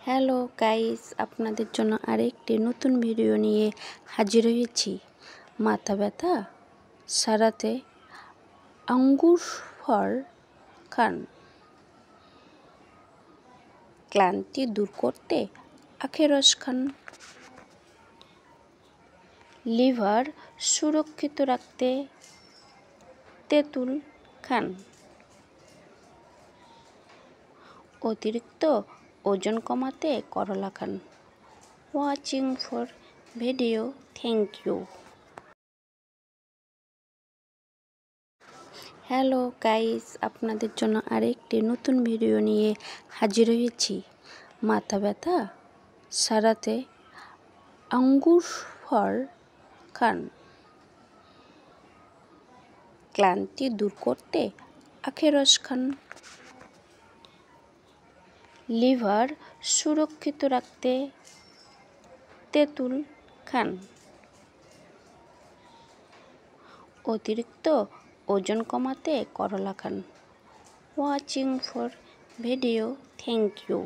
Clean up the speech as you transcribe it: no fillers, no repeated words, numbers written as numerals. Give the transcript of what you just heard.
Hello guys, আপনাদের জন্য আরেকটি নতুন ভিডিও নিয়ে হাজির হয়েছি। মাথা ব্যথা সারাতে আঙ্গুর ফল খান, ক্লান্তি দূর করতে আখের রস খান, লিভার সুরক্ষিত রাখতে তেঁতুল খান, অতিরিক্ত ওজন কমাতে করলা খান। Watching for video, thank you. Hello guys, আপনাদের জন্য আরেকটি নতুন ভিডিও নিয়ে হাজির হয়েছি। মাথা ব্যথা সারাতে আঙ্গুর ফল খান, ক্লান্তি দূর করতে আখের রস খান, লিভার সুরক্ষিত রাখতে তেঁতুল খান, অতিরিক্ত ওজন কমাতে করলা খান। Watching for video, thank you.